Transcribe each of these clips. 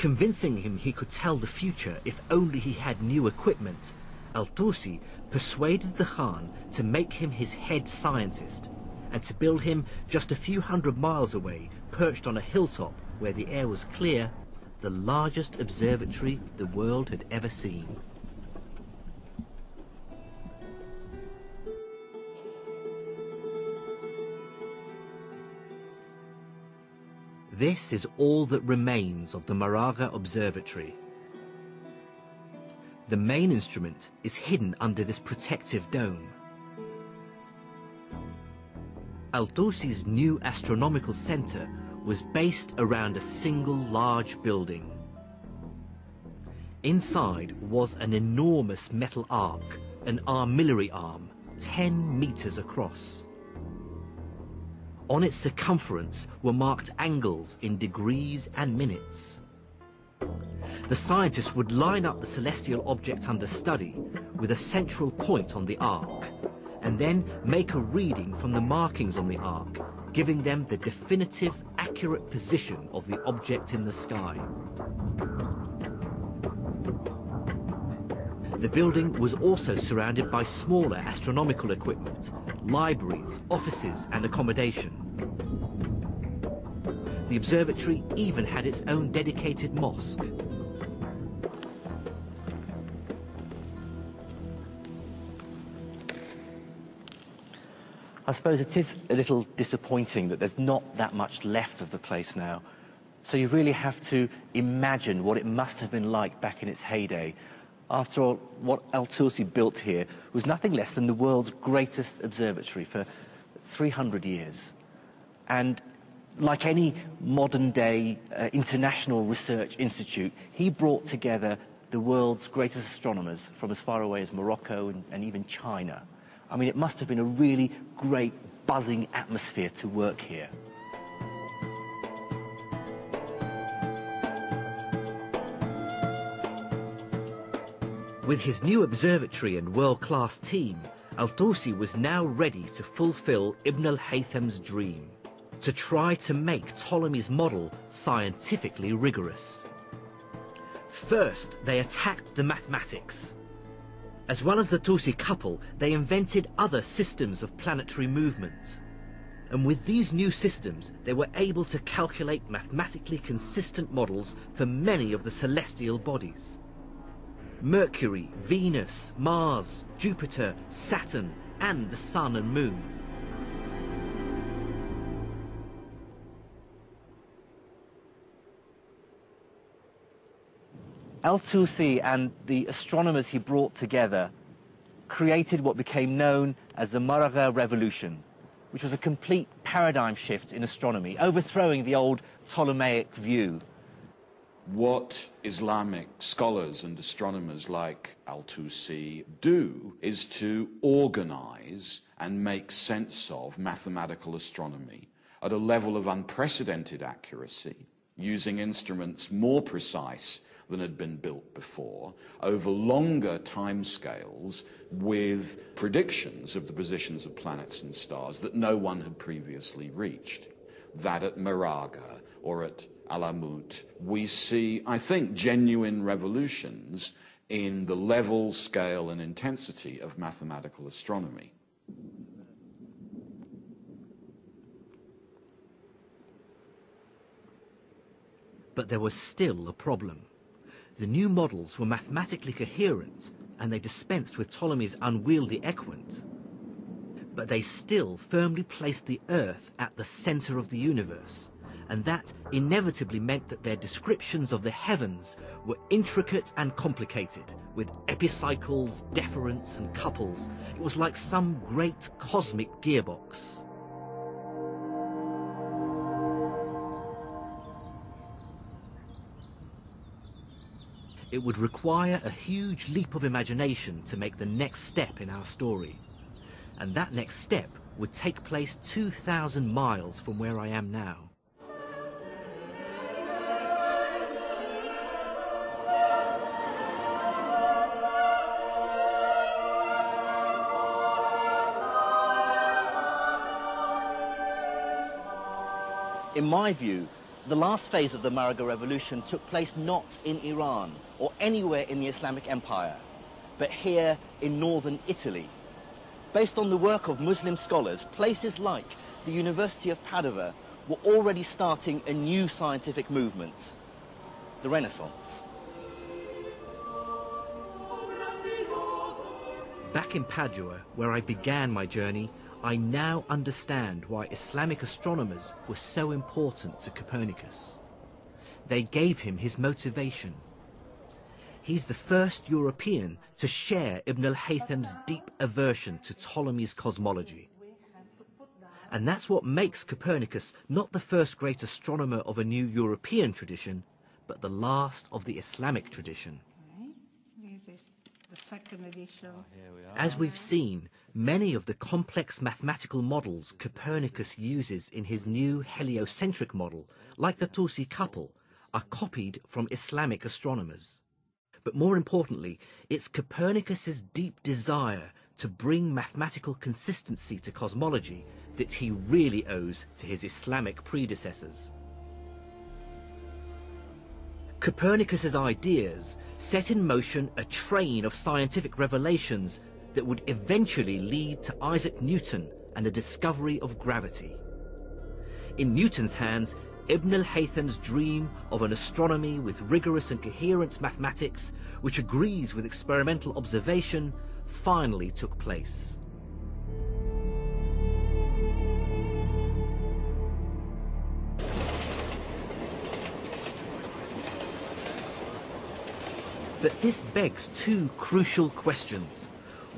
convincing him he could tell the future if only he had new equipment, Al-Tusi persuaded the Khan to make him his head scientist and to build him just a few hundred miles away, perched on a hilltop where the air was clear, the largest observatory the world had ever seen. This is all that remains of the Maraga Observatory. The main instrument is hidden under this protective dome. Al-Tusi's new astronomical center was based around a single large building. Inside was an enormous metal arc, an armillary arm, 10 meters across. On its circumference were marked angles in degrees and minutes. The scientists would line up the celestial object under study with a central point on the arc, and then make a reading from the markings on the arc, giving them the definitive, accurate position of the object in the sky. The building was also surrounded by smaller astronomical equipment, libraries, offices, and accommodation. The observatory even had its own dedicated mosque. I suppose it is a little disappointing that there's not that much left of the place now. So you really have to imagine what it must have been like back in its heyday. After all, what Al-Tusi built here was nothing less than the world's greatest observatory for 300 years. And like any modern-day international research institute, he brought together the world's greatest astronomers from as far away as Morocco and even China. I mean, it must have been a really great, buzzing atmosphere to work here. With his new observatory and world-class team, Al-Tusi was now ready to fulfill Ibn al-Haytham's dream, to try to make Ptolemy's model scientifically rigorous. First, they attacked the mathematics. As well as the Tusi couple, they invented other systems of planetary movement. And with these new systems, they were able to calculate mathematically consistent models for many of the celestial bodies. Mercury, Venus, Mars, Jupiter, Saturn, and the Sun and Moon. Al-Tusi and the astronomers he brought together created what became known as the Maraga Revolution, which was a complete paradigm shift in astronomy, overthrowing the old Ptolemaic view. What Islamic scholars and astronomers like Al-Tusi do is to organize and make sense of mathematical astronomy at a level of unprecedented accuracy, using instruments more precise than had been built before, over longer timescales, with predictions of the positions of planets and stars that no one had previously reached. That at Maraga or at Alamut, we see, I think, genuine revolutions in the level, scale, and intensity of mathematical astronomy. But there was still a problem. The new models were mathematically coherent, and they dispensed with Ptolemy's unwieldy equant. But they still firmly placed the Earth at the center of the universe, and that inevitably meant that their descriptions of the heavens were intricate and complicated, with epicycles, deferents, and couples. It was like some great cosmic gearbox. It would require a huge leap of imagination to make the next step in our story. And that next step would take place 2,000 miles from where I am now. In my view, The last phase of the Maragha Revolution took place not in Iran or anywhere in the Islamic Empire, but here in northern Italy. Based on the work of Muslim scholars, places like the University of Padua were already starting a new scientific movement, the Renaissance. Back in Padua, where I began my journey, I now understand why Islamic astronomers were so important to Copernicus. They gave him his motivation. He's the first European to share Ibn al-Haytham's deep aversion to Ptolemy's cosmology. And that's what makes Copernicus not the first great astronomer of a new European tradition, but the last of the Islamic tradition. This is the second edition. As we've seen, many of the complex mathematical models Copernicus uses in his new heliocentric model, like the Tusi couple, are copied from Islamic astronomers. But more importantly, it's Copernicus's deep desire to bring mathematical consistency to cosmology that he really owes to his Islamic predecessors. Copernicus's ideas set in motion a train of scientific revelations that would eventually lead to Isaac Newton and the discovery of gravity. In Newton's hands, Ibn al-Haytham's dream of an astronomy with rigorous and coherent mathematics, which agrees with experimental observation, finally took place. But this begs two crucial questions.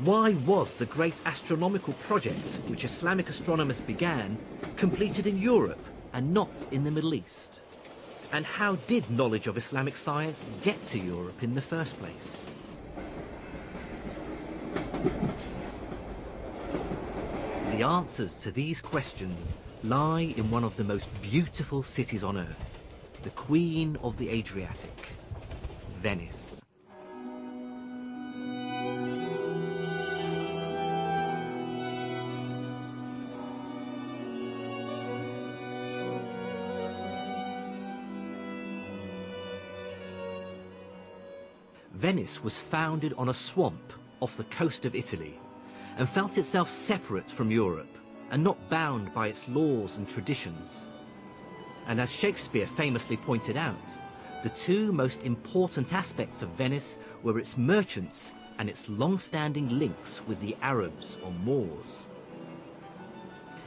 Why was the great astronomical project which Islamic astronomers began completed in Europe and not in the Middle East? And how did knowledge of Islamic science get to Europe in the first place? The answers to these questions lie in one of the most beautiful cities on earth, the Queen of the Adriatic, Venice. Venice was founded on a swamp off the coast of Italy and felt itself separate from Europe and not bound by its laws and traditions. And as Shakespeare famously pointed out, the two most important aspects of Venice were its merchants and its long-standing links with the Arabs or Moors.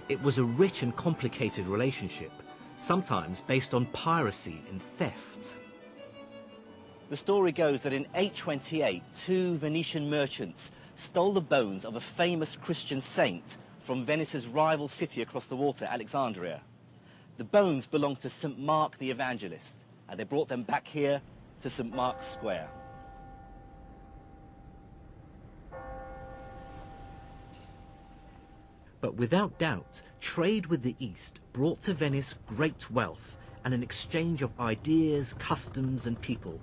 It was a rich and complicated relationship, sometimes based on piracy and theft. The story goes that in 828, two Venetian merchants stole the bones of a famous Christian saint from Venice's rival city across the water, Alexandria. The bones belonged to St. Mark the Evangelist, and they brought them back here to St. Mark's Square. But without doubt, trade with the East brought to Venice great wealth and an exchange of ideas, customs and people,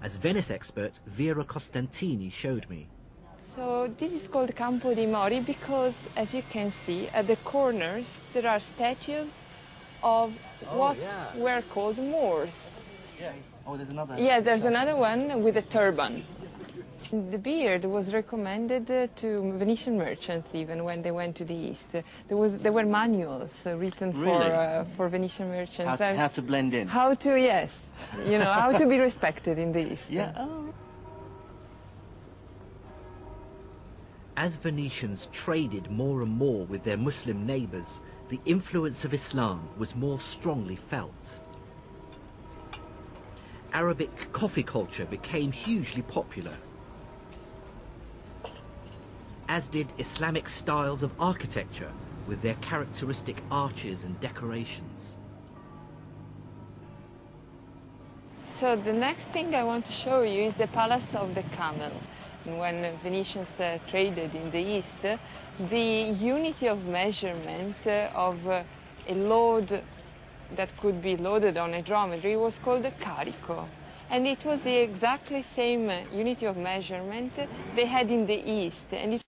as Venice expert Vera Costantini showed me. So this is called Campo dei Mori because, as you can see, at the corners there are statues of were called Moors. Yeah. Oh, there's another. Yeah, there's another one with a turban. The beard was recommended to Venetian merchants even when they went to the East. There were manuals written for Venetian merchants. How to blend in. How to, yes, you know, how to be respected in the East. Yeah. Oh. As Venetians traded more and more with their Muslim neighbours, the influence of Islam was more strongly felt. Arabic coffee culture became hugely popular, as did Islamic styles of architecture with their characteristic arches and decorations. So the next thing I want to show you is the Palace of the Camel. When Venetians traded in the East, the unity of measurement of a load that could be loaded on a dromedary was called a carico. And it was the exactly same unity of measurement they had in the East. And it